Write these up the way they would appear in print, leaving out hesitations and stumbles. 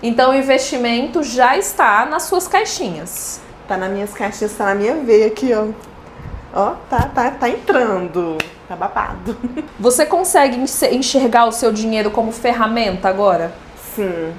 Então o investimento já está nas suas caixinhas. Tá nas minhas caixinhas, tá na minha veia aqui, ó. Ó, tá entrando. Tá babado. Você consegue enxergar o seu dinheiro como ferramenta agora? Sim.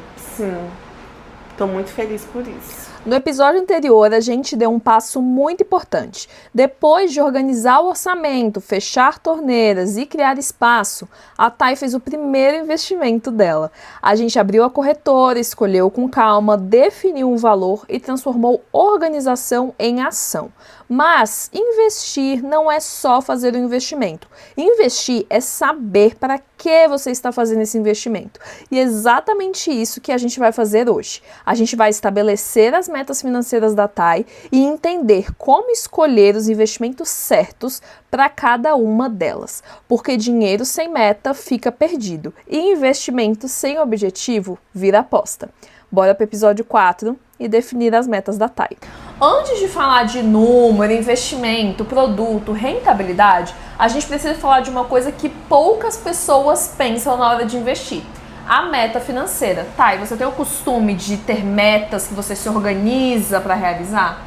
Tô muito feliz por isso. No episódio anterior, a gente deu um passo muito importante. Depois de organizar o orçamento, fechar torneiras e criar espaço, a Thay fez o primeiro investimento dela. A gente abriu a corretora, escolheu com calma, definiu um valor e transformou organização em ação. Mas investir não é só fazer o investimento. Investir é saber para que você está fazendo esse investimento. E é exatamente isso que a gente vai fazer hoje. A gente vai estabelecer as metas financeiras da Thay e entender como escolher os investimentos certos para cada uma delas. Porque dinheiro sem meta fica perdido e investimento sem objetivo vira aposta. Bora para o episódio 4 e definir as metas da Thay. Antes de falar de número, investimento, produto, rentabilidade, a gente precisa falar de uma coisa que poucas pessoas pensam na hora de investir. A meta financeira. Thay, você tem o costume de ter metas que você se organiza para realizar?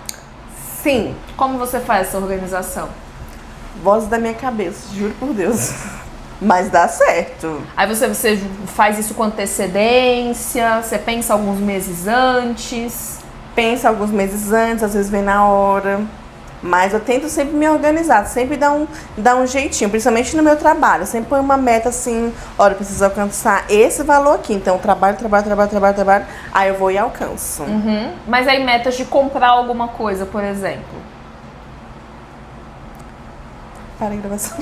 Sim. Como você faz essa organização? Voz da minha cabeça, juro por Deus. Mas dá certo. Aí você faz isso com antecedência, você pensa alguns meses antes? Pensa alguns meses antes, às vezes vem na hora. Mas eu tento sempre me organizar, sempre dar um jeitinho, principalmente no meu trabalho. Eu sempre ponho uma meta assim, olha, eu preciso alcançar esse valor aqui. Então, trabalho, aí eu vou e alcanço. Mas aí metas de comprar alguma coisa, por exemplo? Para a gravação.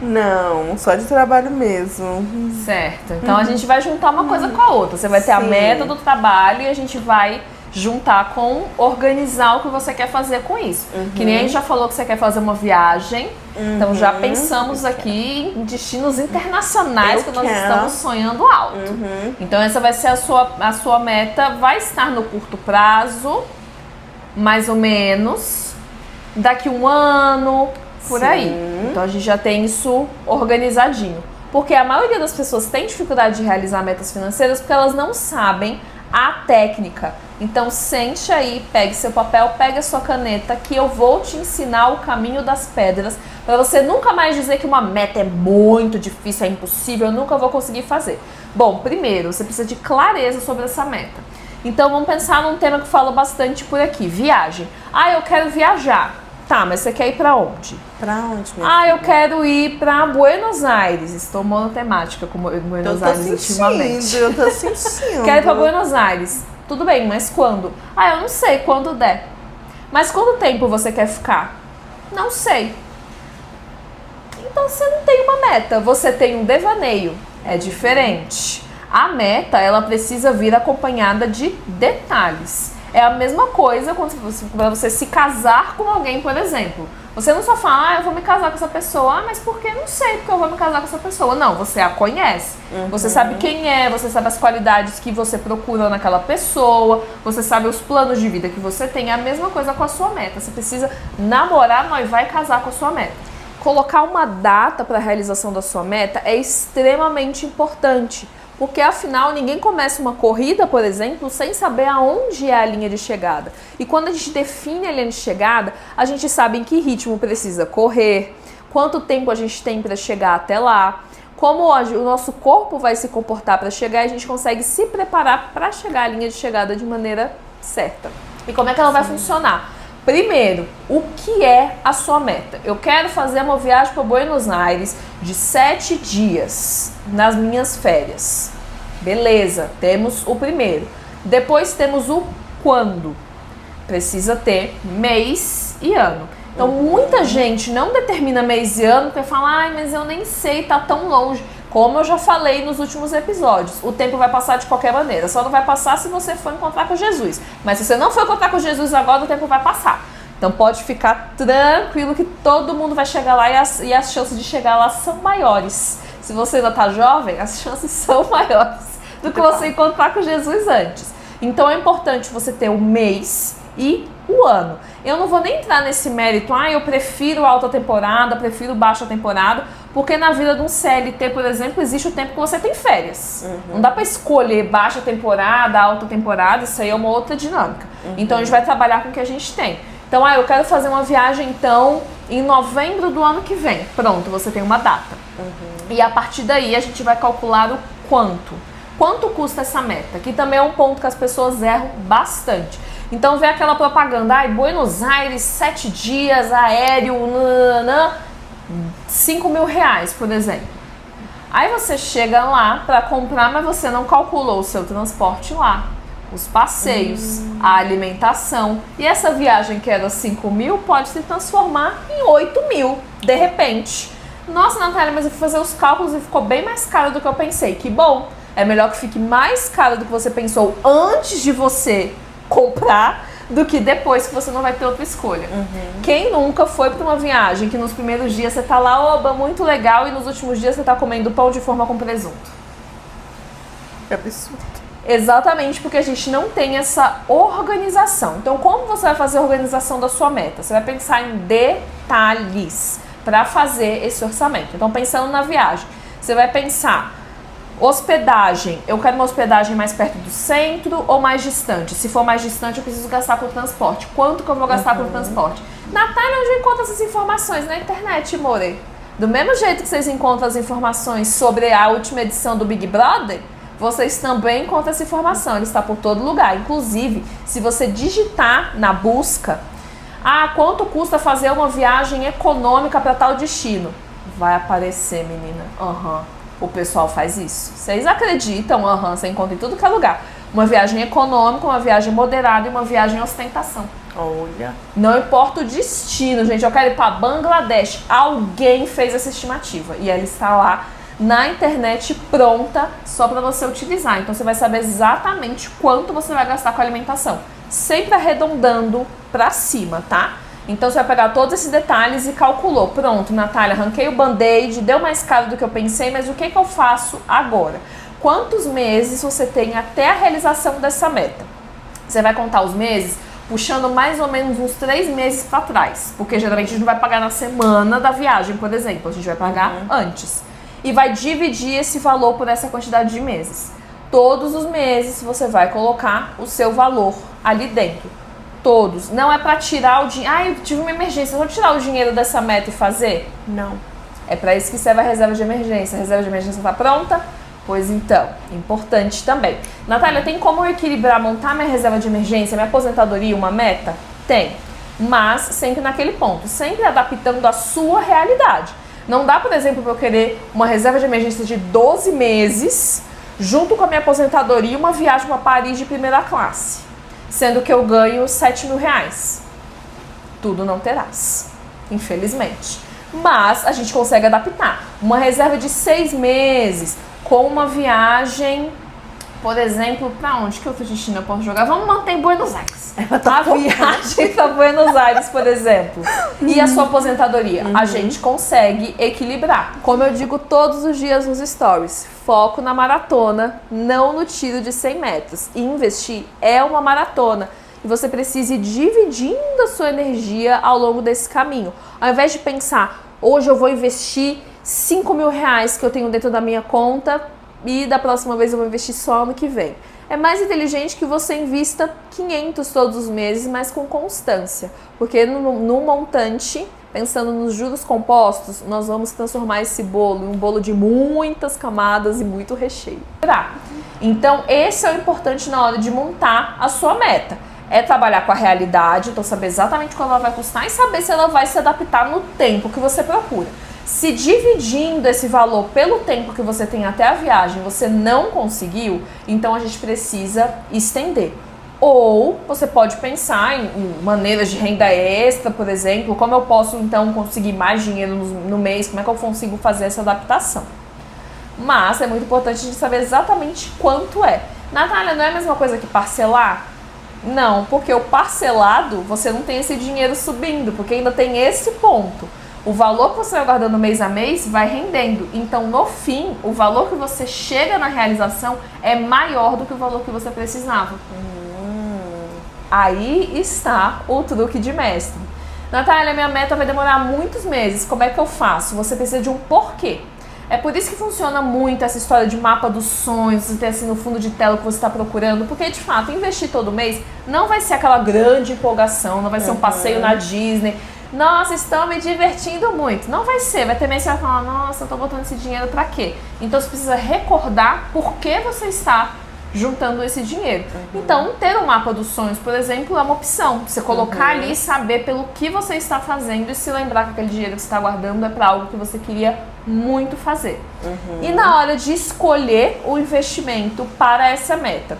Não, só de trabalho mesmo. Certo. Então a gente vai juntar uma coisa com a outra. Você vai ter a meta do trabalho e a gente vai juntar com organizar o que você quer fazer com isso. Que nem a gente já falou que você quer fazer uma viagem. Então já pensamos aqui em destinos internacionais que nós estamos sonhando alto. Então essa vai ser a sua meta. Vai estar no curto prazo, mais ou menos, daqui um ano, por aí. Então a gente já tem isso organizadinho. Porque a maioria das pessoas tem dificuldade de realizar metas financeiras porque elas não sabem a técnica. Então sente aí, pegue seu papel, pegue a sua caneta que eu vou te ensinar o caminho das pedras para você nunca mais dizer que uma meta é muito difícil, é impossível, eu nunca vou conseguir fazer. Bom, primeiro, você precisa de clareza sobre essa meta. Então vamos pensar num tema que fala bastante por aqui, viagem. Eu quero viajar. Tá, mas você quer ir pra onde? Pra onde, minha filha? Eu quero ir pra Buenos Aires. Estou monotemática com Buenos Aires ultimamente. Eu tô sentindo. Quero ir pra Buenos Aires. Tudo bem, mas quando? Eu não sei, quando der. Mas quanto tempo você quer ficar? Não sei. Então você não tem uma meta, você tem um devaneio. É diferente. A meta, ela precisa vir acompanhada de detalhes. É a mesma coisa quando você se casar com alguém, por exemplo. Você não só fala, eu vou me casar com essa pessoa. Mas por que? Não sei, porque eu vou me casar com essa pessoa. Não, você a conhece. Você sabe quem é, você sabe as qualidades que você procura naquela pessoa, você sabe os planos de vida que você tem. É a mesma coisa com a sua meta. Você precisa namorar, noivar e casar com a sua meta. Colocar uma data para a realização da sua meta é extremamente importante. Porque afinal ninguém começa uma corrida, por exemplo, sem saber aonde é a linha de chegada. E quando a gente define a linha de chegada, a gente sabe em que ritmo precisa correr, quanto tempo a gente tem para chegar até lá, como o nosso corpo vai se comportar para chegar e a gente consegue se preparar para chegar à linha de chegada de maneira certa. E como é que ela vai funcionar? Primeiro, o que é a sua meta? Eu quero fazer uma viagem para Buenos Aires de 7 dias nas minhas férias. Beleza, temos o primeiro. Depois temos o quando. Precisa ter mês e ano. Então muita gente não determina mês e ano porque fala, mas eu nem sei, tá tão longe. Como eu já falei nos últimos episódios, o tempo vai passar de qualquer maneira. Só não vai passar se você for encontrar com Jesus. Mas se você não for encontrar com Jesus agora, o tempo vai passar. Então pode ficar tranquilo que todo mundo vai chegar lá e as chances de chegar lá são maiores. Se você ainda tá jovem, as chances são maiores do que você encontrar com Jesus antes. Então é importante você ter o mês e o ano. Eu não vou nem entrar nesse mérito, eu prefiro alta temporada, prefiro baixa temporada, Porque na vida de um CLT, por exemplo, existe o tempo que você tem férias. Não dá para escolher baixa temporada, alta temporada, isso aí é uma outra dinâmica. Então a gente vai trabalhar com o que a gente tem. Então, eu quero fazer uma viagem, então, em novembro do ano que vem. Pronto, você tem uma data. E a partir daí a gente vai calcular o quanto. Quanto custa essa meta? Que também é um ponto que as pessoas erram bastante. Então vê aquela propaganda, Buenos Aires, 7 dias, aéreo, 5 mil reais, por exemplo. Aí você chega lá para comprar, mas você não calculou o seu transporte lá, os passeios, a alimentação. E essa viagem que era 5 mil pode se transformar em 8 mil, de repente. Nossa, Natália, mas eu fui fazer os cálculos e ficou bem mais caro do que eu pensei. Que bom! É melhor que fique mais caro do que você pensou antes de você comprar do que depois, que você não vai ter outra escolha. Quem nunca foi para uma viagem que nos primeiros dias você tá lá, oba, muito legal, e nos últimos dias você tá comendo pão de forma com presunto? É absurdo. Exatamente, porque a gente não tem essa organização. Então, como você vai fazer a organização da sua meta? Você vai pensar em detalhes para fazer esse orçamento. Então, pensando na viagem, você vai pensar: hospedagem, eu quero uma hospedagem mais perto do centro ou mais distante? Se for mais distante, eu preciso gastar com transporte. Quanto que eu vou gastar com transporte? Natália, onde eu encontro essas informações? Na internet, more. Do mesmo jeito que vocês encontram as informações sobre a última edição do Big Brother, vocês também encontram essa informação. Ele está por todo lugar. Inclusive, se você digitar na busca, quanto custa fazer uma viagem econômica para tal destino? Vai aparecer, menina. O pessoal faz isso. Vocês acreditam? Você encontra em tudo que é lugar. Uma viagem econômica, uma viagem moderada e uma viagem ostentação. Olha. Não importa o destino, gente. Eu quero ir para Bangladesh. Alguém fez essa estimativa e ela está lá na internet pronta só para você utilizar. Então você vai saber exatamente quanto você vai gastar com a alimentação. Sempre arredondando para cima, tá? Então você vai pegar todos esses detalhes e calculou. Pronto, Natália, arranquei o band-aid, deu mais caro do que eu pensei, mas o que eu faço agora? Quantos meses você tem até a realização dessa meta? Você vai contar os meses puxando mais ou menos uns 3 meses para trás, porque geralmente a gente não vai pagar na semana da viagem, por exemplo, a gente vai pagar antes. E vai dividir esse valor por essa quantidade de meses. Todos os meses você vai colocar o seu valor ali dentro. Todos. Não é para tirar o dinheiro. Eu tive uma emergência, vou tirar o dinheiro dessa meta e fazer? Não. É para isso que serve a reserva de emergência. A reserva de emergência está pronta? Pois então, importante também. Natália, tem como eu equilibrar, montar minha reserva de emergência, minha aposentadoria, uma meta? Tem. Mas sempre naquele ponto, sempre adaptando a sua realidade. Não dá, por exemplo, para eu querer uma reserva de emergência de 12 meses, junto com a minha aposentadoria e uma viagem para Paris de primeira classe, sendo que eu ganho 7 mil reais. Tudo não terás, infelizmente. Mas a gente consegue adaptar. Uma reserva de 6 meses, com uma viagem, por exemplo, para onde? Que outro destino eu posso jogar? Vamos manter em Buenos Aires. A viagem para Buenos Aires, por exemplo. E a sua aposentadoria. A gente consegue equilibrar. Como eu digo todos os dias nos stories, foco na maratona, não no tiro de 100 metros. E investir é uma maratona. E você precisa ir dividindo a sua energia ao longo desse caminho. Ao invés de pensar, hoje eu vou investir 5 mil reais que eu tenho dentro da minha conta e da próxima vez eu vou investir só ano que vem. É mais inteligente que você invista 500 todos os meses, mas com constância. Porque no montante, pensando nos juros compostos, nós vamos transformar esse bolo em um bolo de muitas camadas e muito recheio. Então, esse é o importante na hora de montar a sua meta. É trabalhar com a realidade, então saber exatamente quanto ela vai custar e saber se ela vai se adaptar no tempo que você procura. Se dividindo esse valor pelo tempo que você tem até a viagem, você não conseguiu, então a gente precisa estender. Ou você pode pensar em maneiras de renda extra, por exemplo, como eu posso então conseguir mais dinheiro no mês, como é que eu consigo fazer essa adaptação. Mas é muito importante a gente saber exatamente quanto é. Natália, não é a mesma coisa que parcelar? Não, porque o parcelado, você não tem esse dinheiro subindo, porque ainda tem esse ponto. O valor que você vai guardando mês a mês vai rendendo. Então, no fim, o valor que você chega na realização é maior do que o valor que você precisava. Aí está o truque de mestre. Natália, minha meta vai demorar muitos meses, como é que eu faço? Você precisa de um porquê. É por isso que funciona muito essa história de mapa dos sonhos, você ter assim no fundo de tela o que você está procurando, porque de fato investir todo mês não vai ser aquela grande empolgação, não vai ser um passeio na Disney. Nossa, estou me divertindo muito. Não vai ser, vai ter mês que você vai falar, nossa, eu tô botando esse dinheiro pra quê? Então você precisa recordar por que você está juntando esse dinheiro. Então, ter um mapa dos sonhos, por exemplo, é uma opção. Você colocar ali e saber pelo que você está fazendo e se lembrar que aquele dinheiro que você está guardando é para algo que você queria muito fazer. E na hora de escolher o investimento para essa meta.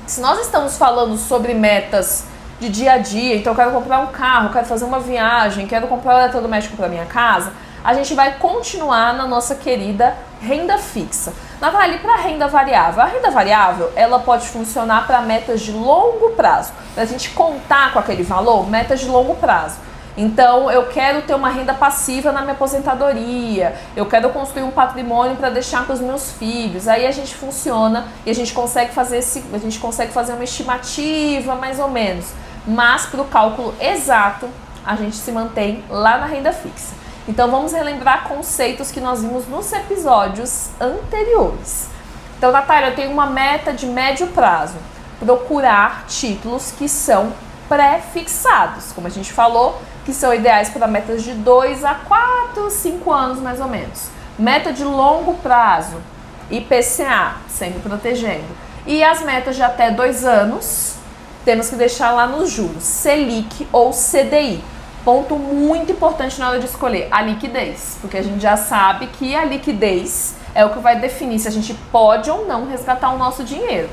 Se nós estamos falando sobre metas de dia a dia, então eu quero comprar um carro, quero fazer uma viagem, quero comprar um eletrodoméstico para minha casa, a gente vai continuar na nossa querida renda fixa. Natália, para renda variável? A renda variável, ela pode funcionar para metas de longo prazo. Para a gente contar com aquele valor, metas de longo prazo. Então, eu quero ter uma renda passiva na minha aposentadoria, eu quero construir um patrimônio para deixar para os meus filhos. Aí a gente funciona e a gente consegue fazer uma estimativa mais ou menos. Mas para o cálculo exato, a gente se mantém lá na renda fixa. Então vamos relembrar conceitos que nós vimos nos episódios anteriores. Então, Natália, eu tenho uma meta de médio prazo. Procurar títulos que são pré-fixados, como a gente falou, que são ideais para metas de 2 a 4, 5 anos mais ou menos. Meta de longo prazo, IPCA, sempre protegendo. E as metas de até 2 anos, temos que deixar lá nos juros, Selic ou CDI. Ponto muito importante na hora de escolher, a liquidez, porque a gente já sabe que a liquidez é o que vai definir se a gente pode ou não resgatar o nosso dinheiro.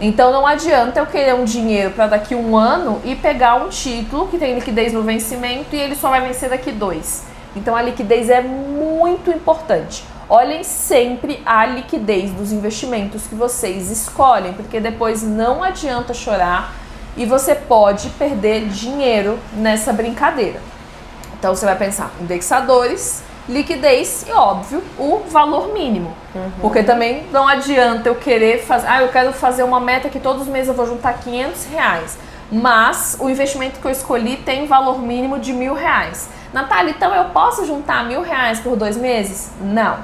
Então não adianta eu querer um dinheiro para daqui 1 ano e pegar um título que tem liquidez no vencimento e ele só vai vencer daqui 2. Então a liquidez é muito importante. Olhem sempre a liquidez dos investimentos que vocês escolhem, porque depois não adianta chorar e você pode perder dinheiro nessa brincadeira. Então você vai pensar indexadores, liquidez e, óbvio, o valor mínimo. Porque também não adianta eu querer fazer... eu quero fazer uma meta que todos os meses eu vou juntar R$500, mas o investimento que eu escolhi tem valor mínimo de R$1.000. Natália, então eu posso juntar R$1.000 por 2 meses? Não.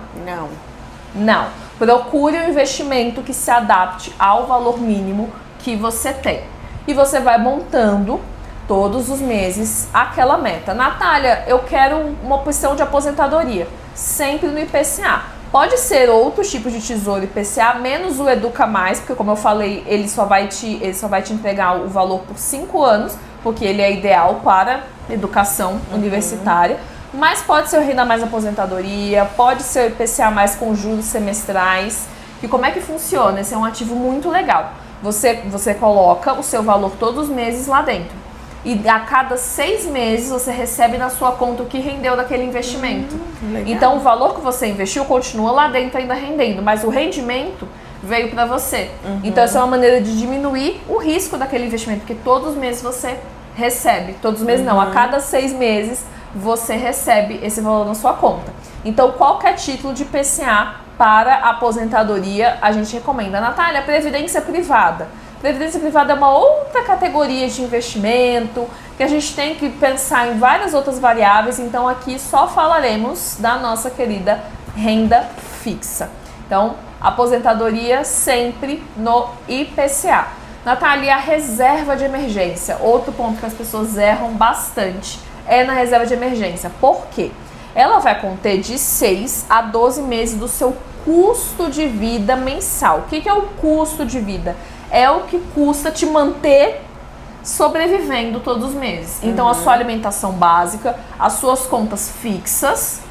Não. Procure um investimento que se adapte ao valor mínimo que você tem. E você vai montando todos os meses aquela meta. Natália, eu quero uma opção de aposentadoria, sempre no IPCA. Pode ser outros tipos de tesouro IPCA, menos o Educa Mais, porque como eu falei, ele só vai te entregar o valor por 5 anos, porque ele é ideal para educação universitária. Mas pode ser o Renda Mais Aposentadoria, pode ser o IPCA Mais com juros semestrais. E como é que funciona? Esse é um ativo muito legal. Você coloca o seu valor todos os meses lá dentro. E a cada 6 meses você recebe na sua conta o que rendeu daquele investimento. Então o valor que você investiu continua lá dentro ainda rendendo, mas o rendimento veio para você. Então essa é uma maneira de diminuir o risco daquele investimento, porque todos os meses você recebe. Todos os meses não, a cada 6 meses você recebe esse valor na sua conta. Então qualquer título de IPCA para aposentadoria a gente recomenda. Natália, previdência privada. Previdência privada é uma outra categoria de investimento que a gente tem que pensar em várias outras variáveis, então aqui só falaremos da nossa querida renda fixa. Então, aposentadoria sempre no IPCA. Natália, a reserva de emergência, outro ponto que as pessoas erram bastante é na reserva de emergência. Por quê? Ela vai conter de 6 a 12 meses do seu custo de vida mensal. O que é o custo de vida? É o que custa te manter sobrevivendo todos os meses. Então, a sua alimentação básica, as suas contas fixas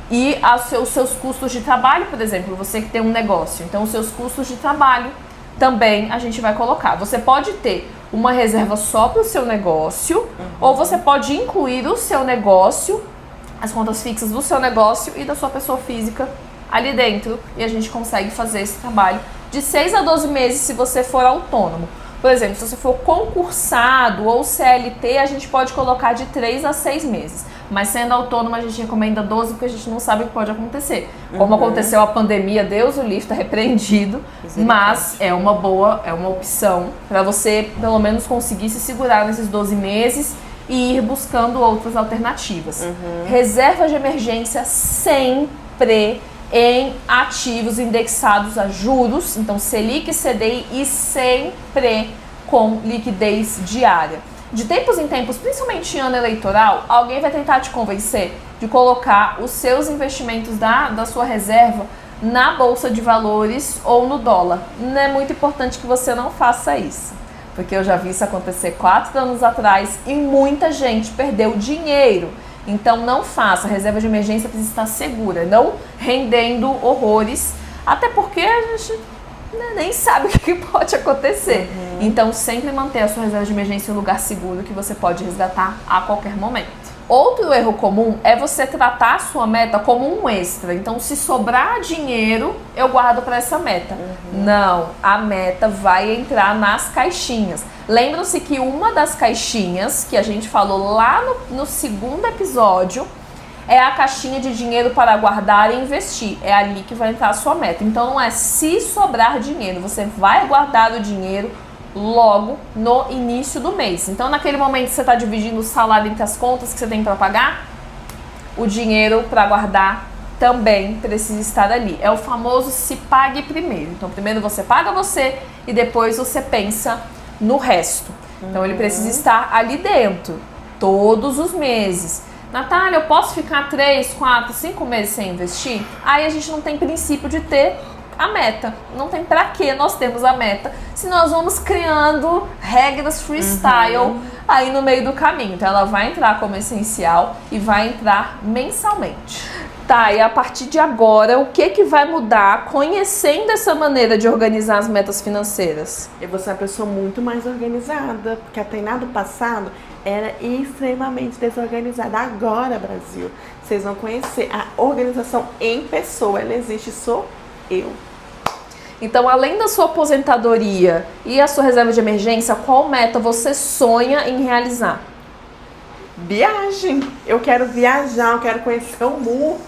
e os seus custos de trabalho, por exemplo, você que tem um negócio. Então, os seus custos de trabalho também a gente vai colocar. Você pode ter uma reserva só para o seu negócio, ou você pode incluir o seu negócio, as contas fixas do seu negócio e da sua pessoa física ali dentro, e a gente consegue fazer esse trabalho de 6 a 12 meses se você for autônomo. Por exemplo, se você for concursado ou CLT, a gente pode colocar de 3 a 6 meses. Mas sendo autônomo, a gente recomenda 12, porque a gente não sabe o que pode acontecer. Como aconteceu a pandemia, Deus o livre, está repreendido. Mas é uma opção para você, pelo menos, conseguir se segurar nesses 12 meses e ir buscando outras alternativas. Reserva de emergência sempre em ativos indexados a juros, então Selic, CDI, e sempre com liquidez diária. De tempos em tempos, principalmente em ano eleitoral, alguém vai tentar te convencer de colocar os seus investimentos da sua reserva na bolsa de valores ou no dólar. Não é muito importante que você não faça isso, porque eu já vi isso acontecer 4 anos atrás e muita gente perdeu dinheiro. Então não faça, a reserva de emergência precisa estar segura, não rendendo horrores, até porque a gente nem sabe o que pode acontecer. Então sempre manter a sua reserva de emergência em um lugar seguro que você pode resgatar a qualquer momento. Outro erro comum é você tratar a sua meta como um extra. Então, se sobrar dinheiro, eu guardo para essa meta. Não, a meta vai entrar nas caixinhas. Lembram-se que uma das caixinhas que a gente falou lá no segundo episódio é a caixinha de dinheiro para guardar e investir. É ali que vai entrar a sua meta. Então, não é se sobrar dinheiro, você vai guardar o dinheiro logo no início do mês. Então, naquele momento que você está dividindo o salário entre as contas que você tem para pagar, o dinheiro para guardar também precisa estar ali. É o famoso se pague primeiro. Então, primeiro você paga você e depois você pensa no resto. Então, ele precisa estar ali dentro, todos os meses. Natália, eu posso ficar 3, 4, 5 meses sem investir? Aí a gente não tem princípio de ter a meta. Não tem pra que nós temos a meta se nós vamos criando regras freestyle aí no meio do caminho. Então ela vai entrar como essencial e vai entrar mensalmente. Tá, e a partir de agora, o que vai mudar conhecendo essa maneira de organizar as metas financeiras? Eu vou ser uma pessoa muito mais organizada, porque até nada do passado era extremamente desorganizada. Agora, Brasil, vocês vão conhecer a organização em pessoa. Ela existe, sou eu. Então, além da sua aposentadoria e a sua reserva de emergência, qual meta você sonha em realizar? Viagem. Eu quero viajar, eu quero conhecer o mundo.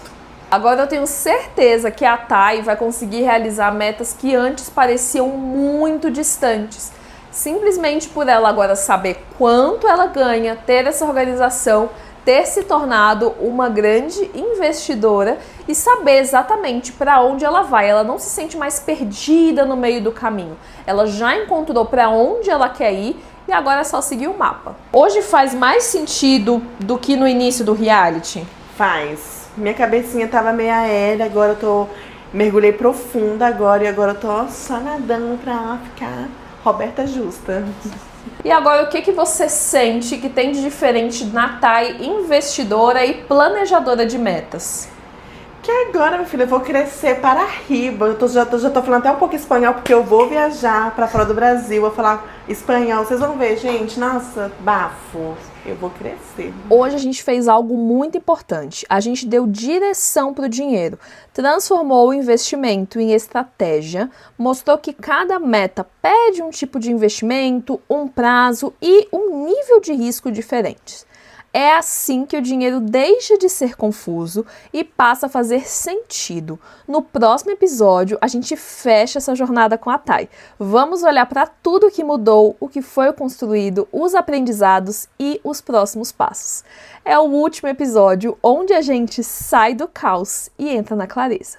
Agora eu tenho certeza que a Thay vai conseguir realizar metas que antes pareciam muito distantes. Simplesmente por ela agora saber quanto ela ganha, ter essa organização, ter se tornado uma grande investidora e saber exatamente para onde ela vai. Ela não se sente mais perdida no meio do caminho. Ela já encontrou para onde ela quer ir e agora é só seguir o mapa. Hoje faz mais sentido do que no início do reality? Faz. Minha cabecinha tava meio aérea, agora eu mergulhei profunda agora e agora eu tô só nadando pra ficar Roberta Justa. E agora, o que você sente que tem de diferente na Thay, investidora e planejadora de metas? Que agora, minha filha, eu vou crescer para riba. Já tô falando até um pouco espanhol, porque eu vou viajar para fora do Brasil, vou falar espanhol. Vocês vão ver, gente, nossa, bafo. Eu vou crescer. Hoje a gente fez algo muito importante. A gente deu direção para o dinheiro, transformou o investimento em estratégia, mostrou que cada meta pede um tipo de investimento, um prazo e um nível de risco diferentes. É assim que o dinheiro deixa de ser confuso e passa a fazer sentido. No próximo episódio, a gente fecha essa jornada com a Thay. Vamos olhar para tudo que mudou, o que foi construído, os aprendizados e os próximos passos. É o último episódio onde a gente sai do caos e entra na clareza.